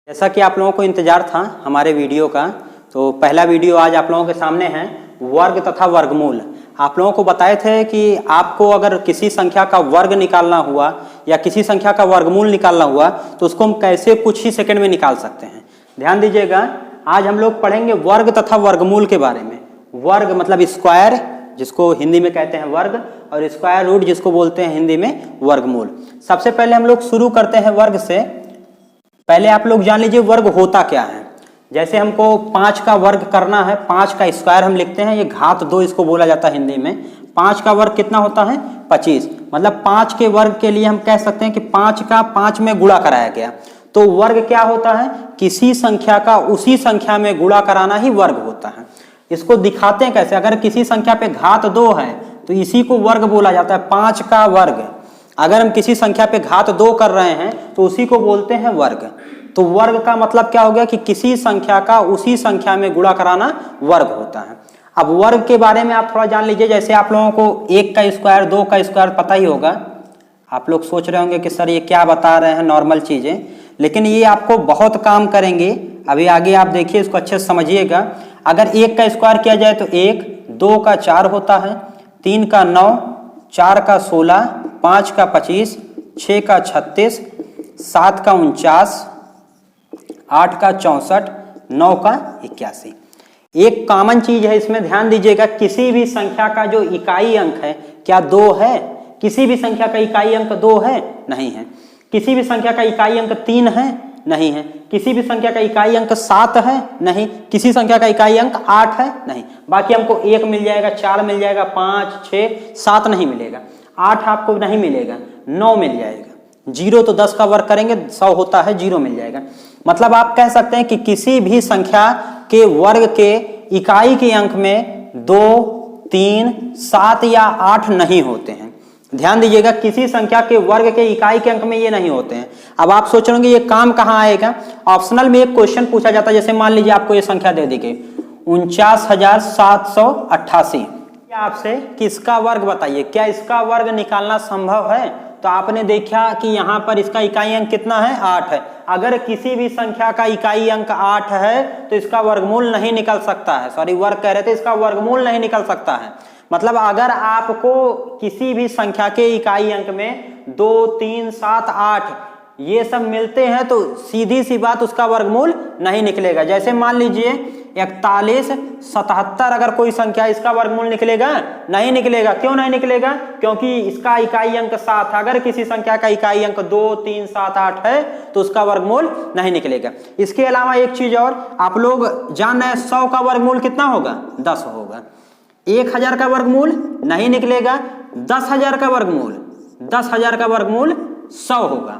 जैसा कि आप लोगों को इंतजार था हमारे वीडियो का, तो पहला वीडियो आज आप लोगों के सामने है वर्ग तथा वर्गमूल। आप लोगों को बताए थे कि आपको अगर किसी संख्या का वर्ग निकालना हुआ या किसी संख्या का वर्गमूल निकालना हुआ तो उसको हम कैसे कुछ ही सेकंड में निकाल सकते हैं। ध्यान दीजिएगा, आज हम लोग पढ़ेंगे वर्ग तथा वर्गमूल के बारे में। वर्ग मतलब स्क्वायर, जिसको हिंदी में कहते हैं वर्ग, और स्क्वायर रूट जिसको बोलते हैं हिंदी में वर्गमूल। सबसे पहले हम लोग शुरू करते हैं वर्ग से। पहले आप लोग जान लीजिए वर्ग होता क्या है। जैसे हमको 5 का वर्ग करना है, 5 का स्क्वायर हम लिखते हैं, ये घात 2 इसको बोला जाता है हिंदी में। 5 का वर्ग कितना होता है? 25। मतलब 5 के वर्ग के लिए हम कह सकते हैं कि 5 का 5 में गुणा कराया गया। तो वर्ग क्या होता है? किसी संख्या का उसी संख्या में गुणा कराना ही वर्ग होता है। इसको दिखाते हैं कैसे? अगर किसी संख्या पे घात 2 है तो इसी को वर्ग बोला जाता है, 5 का वर्ग। अगर हम किसी संख्या पे घात 2 कर रहे हैं तो उसी को बोलते हैं वर्ग। तो वर्ग का मतलब क्या हो गया कि किसी संख्या का उसी संख्या में गुणा कराना वर्ग होता है। अब वर्ग के बारे में आप थोड़ा जान लीजिए। जैसे आप लोगों को 1 का स्क्वायर 2 का स्क्वायर पता ही होगा। आप लोग सोच रहे होंगे कि सर ये क्या बता रहे हैं, नॉर्मल चीजें, लेकिन ये आपको बहुत काम करेंगे। अभी आगे आप देखिए, इसको अच्छे से समझिएगा। अगर 1 का स्क्वायर किया जाए तो 1, 2 का 4 होता है, 3 का 9, 4 का 16, 5 का 25, 6 का 36, 7 का 49, 8 का 64, 9 का 81। एक कॉमन चीज है इसमें, ध्यान दीजिएगा। किसी भी संख्या का जो इकाई अंक है क्या 2 है? किसी भी संख्या का इकाई अंक 2 है? नहीं है। किसी भी संख्या का इकाई अंक 3 है? नहीं है। किसी भी संख्या का इकाई अंक 7 है? नहीं। किसी संख्या का इकाई अंक 8 है? नहीं। बाकी हमको 1 मिल जाएगा, 4 मिल जाएगा, 5, 6, 7 नहीं मिलेगा, 8 आपको नहीं मिलेगा, 9 मिल जाएगा। 0 तो 10 का वर्ग करेंगे 100 होता है, 0 मिल जाएगा। मतलब आप कह सकते हैं कि किसी भी संख्या के वर्ग के इकाई के अंक में 2, 3, 7 या 8 नहीं होते हैं। ध्यान दीजिएगा, किसी संख्या के वर्ग के इकाई के अंक में ये नहीं होते हैं। अब आप सोच रहे होंगे ये काम कहाँ आएगा? ऑप्शनल में एक क्वेश्चन पूछा जाता है। जैसे मान लीजिए आपको ये संख्या दे दी गई 49,788, आपसे कि इसका वर्ग बताइए, क्या इसका वर्ग निकालना संभव है? तो आपने देखा कि यहाँ पर इसका इकाई अंक कितना है? 8 है। अगर किसी भी संख्या का इकाई अंक 8 है तो इसका वर्गमूल नहीं निकल सकता है। सॉरी, वर्ग कह रहे थे, इसका वर्गमूल नहीं निकल सकता है। मतलब अगर आपको किसी भी संख्या के इकाई अंक में 2, 3, 7, 8 ये सब मिलते हैं तो सीधी सी बात उसका वर्गमूल नहीं निकलेगा। जैसे मान लीजिए 41, 77 अगर कोई संख्या, इसका वर्गमूल निकलेगा? नहीं निकलेगा। क्यों नहीं निकलेगा? क्योंकि इसका इकाई अंक 7। अगर किसी संख्या का इकाई अंक 2, 3, 7, 8 है तो उसका वर्गमूल नहीं निकलेगा। इसके अलावा एक चीज और, आप लोग जान रहे हैं 100 का वर्गमूल कितना होगा? 10 होगा। 1000 का वर्गमूल नहीं निकलेगा। 10,000 का वर्गमूल, 10,000 का वर्गमूल 100 होगा।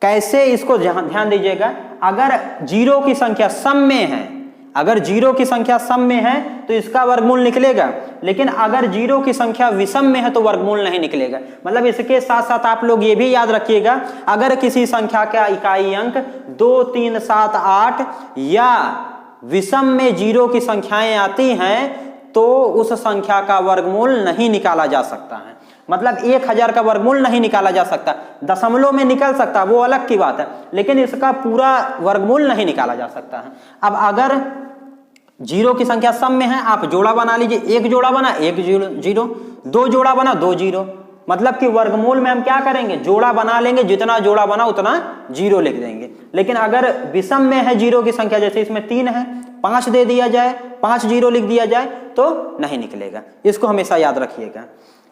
कैसे? इसको ध्यान दीजिएगा। अगर 0 की संख्या सम में है, अगर 0 की संख्या सम में है तो इसका वर्गमूल निकलेगा, लेकिन अगर 0 की संख्या विषम में है तो वर्गमूल नहीं निकलेगा। मतलब इसके साथ साथ आप लोग ये भी याद रखिएगा, अगर किसी संख्या का इकाई अंक 2, 3, 7, 8 या विषम में 0 की संख्याएं आती हैं तो उस संख्या का वर्गमूल नहीं निकाला जा सकता है। मतलब 1000 का वर्गमूल नहीं निकाला जा सकता। दशमलव में निकल सकता, वो अलग की बात है, लेकिन इसका पूरा वर्गमूल नहीं निकाला जा सकता है। अब अगर 0 की संख्या सम में है, आप जोड़ा बना लीजिए। 1 जोड़ा बना 1 0, 2 जोड़ा बना 2 0। मतलब कि वर्गमूल में हम क्या करेंगे? जोड़ा बना लेंगे, जितना जोड़ा बना उतना 0 लिख देंगे। लेकिन अगर विषम में है 0 की संख्या, जैसे इसमें 3 है, 5 दे दिया जाए, 5 0 लिख दिया जाए तो नहीं निकलेगा। इसको हमेशा याद रखिएगा।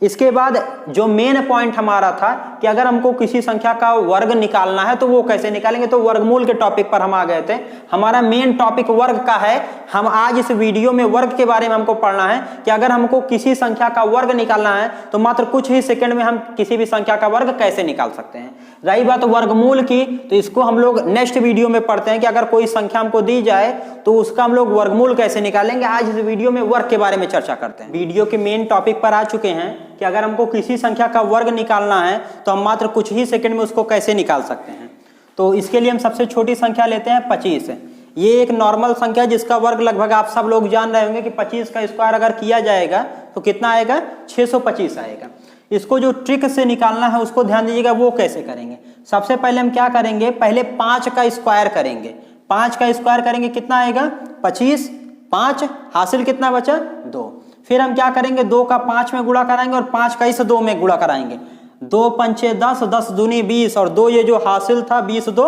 इसके बाद जो मेन पॉइंट हमारा था कि अगर हमको किसी संख्या का वर्ग निकालना है तो वो कैसे निकालेंगे, तो वर्गमूल के टॉपिक पर हम आ गए थे। हमारा मेन टॉपिक वर्ग का है। हम आज इस वीडियो में वर्ग के बारे में हमको पढ़ना है कि अगर हमको किसी संख्या का वर्ग निकालना है तो मात्र कुछ ही सेकंड में हम किसी भी संख्या का वर्ग कैसे निकाल सकते हैं। रही बात वर्गमूल की, तो इसको हम लोग नेक्स्ट वीडियो में पढ़ते हैं कि अगर कोई संख्या हमको दी जाए तो उसका हम लोग वर्गमूल कैसे निकालेंगे। आज इस वीडियो में वर्ग के बारे में चर्चा करते हैं। वीडियो के मेन टॉपिक पर आ चुके हैं कि अगर हमको किसी संख्या का वर्ग निकालना है तो हम मात्र कुछ ही सेकंड में उसको कैसे निकाल सकते हैं। तो इसके लिए हम सबसे छोटी संख्या लेते हैं 25। ये एक नॉर्मल संख्या जिसका वर्ग लगभग आप सब लोग जान रहे होंगे कि 25 का स्क्वायर अगर किया जाएगा तो कितना आएगा? 625 आएगा। इसको जो ट्रिक से निकालना है उसको ध्यान दीजिएगा, वो कैसे करेंगे। सबसे पहले हम क्या करेंगे, पहले 5 का स्क्वायर करेंगे। 5 का स्क्वायर करेंगे कितना आएगा 25, 5 हासिल कितना बचा 2। फिर हम क्या करेंगे 2 का 5 में गुणा कराएंगे और 5 का इस 2 में गुणा कराएंगे। 2 पंचे 10, 10 दूनी 20 और 2 ये जो हासिल था 20 2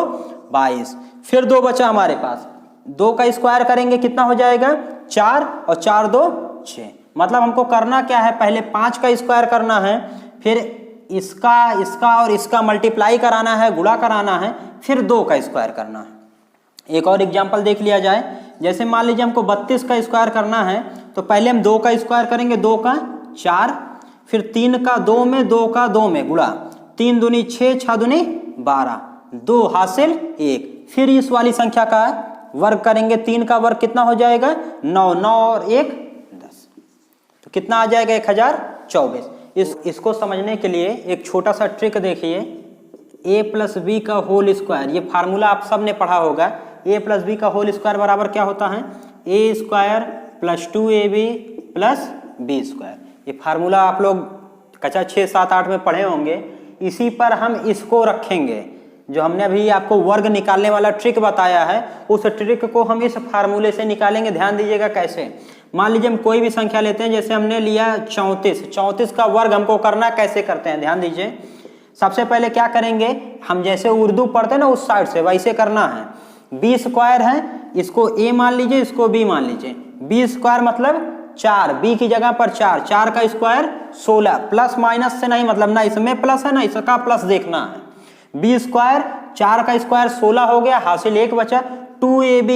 22। फिर 2 बचा हमारे पास, 2 का स्क्वायर करेंगे कितना हो जाएगा 4 और 4 2 6। मतलब हमको करना क्या है, पहले 5 का स्क्वायर करना है, फिर इसका और इसका मल्टीप्लाई कराना है, गुणा कराना है, फिर 2 का स्क्वायर करना है। एक और एग्जांपल देख लिया जाए, जैसे मान लीजिए हमको 32 का स्क्वायर करना है तो पहले हम 2 का स्क्वायर करेंगे, 2 का 4, फिर 3 का 2 में, 2 का 2 में गुणा, 3 दूनी 6, 6 दूनी 12, 2 हासिल 1। फिर इस वाली संख्या का वर्ग करेंगे, 3 का वर्ग कितना हो जाएगा 9, 9 और 1 10, तो कितना आ जाएगा 1024। इसको समझने के लिए एक छोटा सा ट्रिक देखिए, a प्लस बी का होल स्क्वायर, ये फार्मूला आप सब ने पढ़ा होगा। a प्लस बी का होल स्क्वायर बराबर क्या होता है, a square plus 2ab plus B square. ये फार्मूला आप लोग कक्षा 6 7 8 में पढ़े होंगे। इसी पर हम इसको रखेंगे, जो हमने अभी आपको वर्ग निकालने वाला ट्रिक बताया है, उस ट्रिक को हम इस फार्मूले से निकालेंगे। ध्यान दीजिएगा कैसे। मान लीजिए हम कोई भी संख्या लेते हैं, जैसे हमने लिया 34, 34 का वर्ग हमको करना कैसे करते हैं, ध्यान दीजिए। सबसे पहले क्या करेंगे, हम जैसे उर्दू पढ़ते हैं ना उस साइड से वैसे करना है। बी स्क्वायर है, इसको a मान लीजिए, इसको b मान लीजिए। बी स्क्वायर मतलब 4, b की जगह पर 4, 4 का स्क्वायर 16, प्लस माइनस से नहीं मतलब, ना इसमें प्लस है ना इसका प्लस देखना है। बी स्क्वायर 4 का स्क्वायर 16 हो गया, हासिल 1 बचा। 2ab,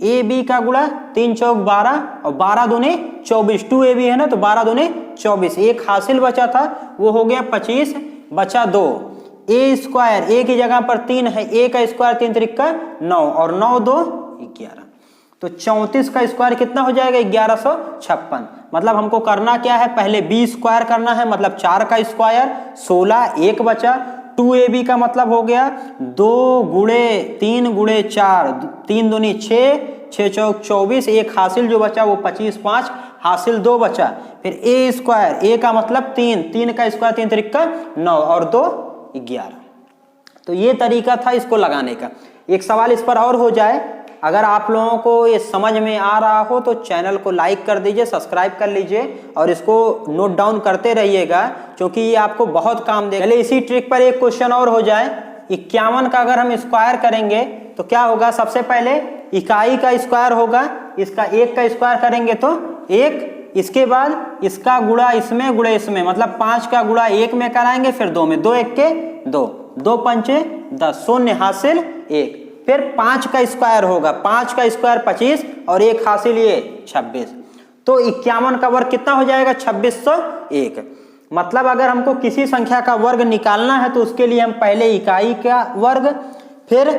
ab का गुणा 3 चौक 12 और 12 दूनी 24, 2ab है ना तो 12 दूनी 24, 1 हासिल बचा था वो हो गया 25, बचा 2। a स्क्वायर a की जगह पर 3 है, a का स्क्वायर 3 त्रिका 9 और 9 2 11, तो 34 का स्क्वायर कितना हो जाएगा 1156। मतलब हमको करना क्या है, पहले b स्क्वायर करना है, मतलब 4 का स्क्वायर 16, 1 बचा। 2ab का मतलब हो गया 2 गुणे 3 गुणे 4, 3 दूनी 6, 6 चौक 24, 1 हासिल जो बचा वो 25, 5 हासिल 2 बचा। फिर a स्क्वायर, a का मतलब 3, 3 का स्क्वायर 3 त्रिका 9 और 2 11। तो ये तरीका था इसको लगाने का। एक सवाल इस पर और हो जाए, अगर आप लोगों को ये समझ में आ रहा हो तो चैनल को लाइक कर दीजिए, सब्सक्राइब कर लीजिए और इसको नोट डाउन करते रहिएगा, क्योंकि ये आपको बहुत काम देगा। चलिए इसी ट्रिक पर एक क्वेश्चन और हो जाए। 51 का अगर हम स्क्वायर करेंगे तो क्या होगा, सबसे पहले इकाई का स्क्वायर होगा, इसका 1 का स्क्वायर करेंगे तो 1, इसके बाद इसका गुणा इसमें गुणा इसमें, मतलब 5 का गुणा 1 में कराएंगे, फिर 2 में, 2 1 के 2, 2 पंचे 10, शून्य हासिल 1। फिर 5 का स्क्वायर होगा, 5 का स्क्वायर 25 और 1 हासिल ये 26, तो 51 का वर्ग कितना हो जाएगा 2601। मतलब अगर हमको किसी संख्या का वर्ग निकालना है तो उसके लिए हम पहले इकाई का वर्ग, फिर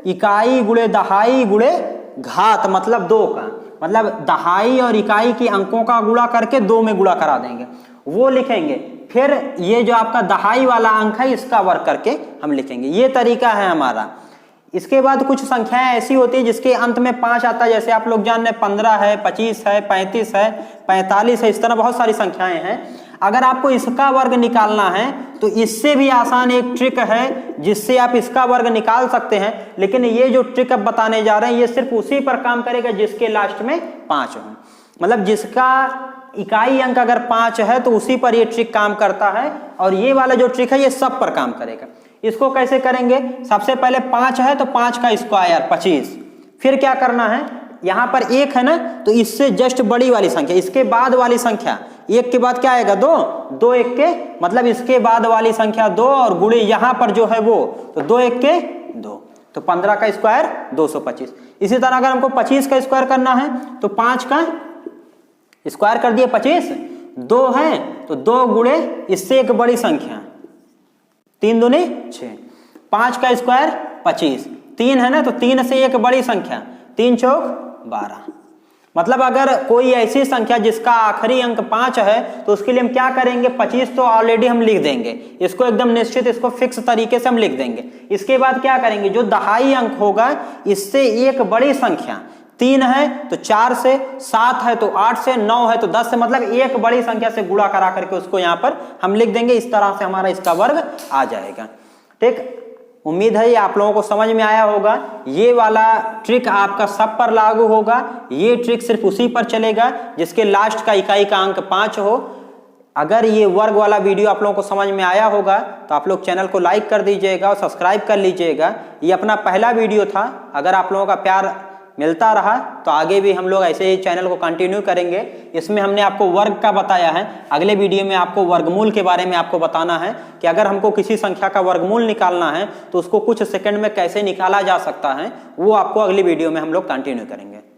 इकाई गुणे दहाई गुणे घात मतलब 2 का, मतलब दहाई और इकाई की अंकों का गुणा करके 2 में गुणा करा देंगे, वो लिखेंगे। फिर ये जो आपका दहाई वाला अंक है इसका वर्ग करके हम लिखेंगे। ये तरीका है हमारा। इसके बाद कुछ संख्याएं ऐसी होती है जिसके अंत में 5 आता है, जैसे आप लोग जान रहे 15 है, 25 है, 35 है, 45 है, इस तरह बहुत सारी संख्याएं हैं। अगर आपको इसका वर्ग निकालना है तो इससे भी आसान एक ट्रिक है जिससे आप इसका वर्ग निकाल सकते हैं, लेकिन ये जो ट्रिक अब बताने जा रहे हैं ये सिर्फ उसी पर काम करेगा जिसके लास्ट में 5 हो, मतलब जिसका इकाई अंक अगर 5 है तो उसी पर ये ट्रिक काम करता है, और ये वाला जो ट्रिक है ये सब पर काम करेगा। इसको कैसे करेंगे, सबसे पहले 5 है तो 5 का स्क्वायर 25, फिर क्या करना है, यहाँ पर 1 है ना तो इससे जस्ट बड़ी वाली संख्या, इसके बाद वाली संख्या, 1 के बाद क्या आएगा 2, 2 1 के मतलब इसके बाद वाली संख्या 2 और गुणे यहाँ पर जो है वो, तो 2 1 के 2, तो 15 का स्क्वायर 225। इसी तरह अगर हमको 25 का स्क्वायर करना है तो 5 का स्क्वायर कर दिए 25, 2 है तो 2 गुणे इससे एक बड़ी संख्या 3 दूनी 6, 5 का स्क्वायर 25, 3 है ना तो 3 से एक बड़ी संख्या 3 चौक 12। मतलब अगर कोई ऐसी संख्या जिसका आखिरी अंक 5 है तो उसके लिए हम क्या करेंगे, 25 तो ऑलरेडी हम लिख देंगे, इसको एकदम निश्चित, इसको फिक्स तरीके से हम लिख देंगे। इसके बाद क्या करेंगे, जो दहाई अंक होगा इससे एक बड़ी संख्या, 3 है तो 4 से, 7 है तो 8 से, 9 है तो 10 से, मतलब एक बड़ी संख्या से गुणा करा करके उसको यहाँ पर हम लिख देंगे। इस तरह से हमारा इसका वर्ग आ जाएगा। ठीक, उम्मीद है ये आप लोगों को समझ में आया होगा। ये वाला ट्रिक आपका सब पर लागू होगा। ये ट्रिक सिर्फ उसी पर चलेगा जिसके लास्ट का इकाई का अंक 5 हो। अगर ये वर्ग वाला वीडियो आप लोगों को समझ में आया होगा तो आप लोग चैनल को लाइक कर दीजिएगा और सब्सक्राइब कर लीजिएगा। ये अपना पहला वीडियो था। अगर आप लोगों का प्यार मिलता रहा तो आगे भी हम लोग ऐसे ही चैनल को कंटिन्यू करेंगे। इसमें हमने आपको वर्ग का बताया है। अगले वीडियो में आपको वर्गमूल के बारे में आपको बताना है कि अगर हमको किसी संख्या का वर्गमूल निकालना है तो उसको कुछ सेकंड में कैसे निकाला जा सकता है, वो आपको अगली वीडियो में हम लोग कंटिन्यू करेंगे।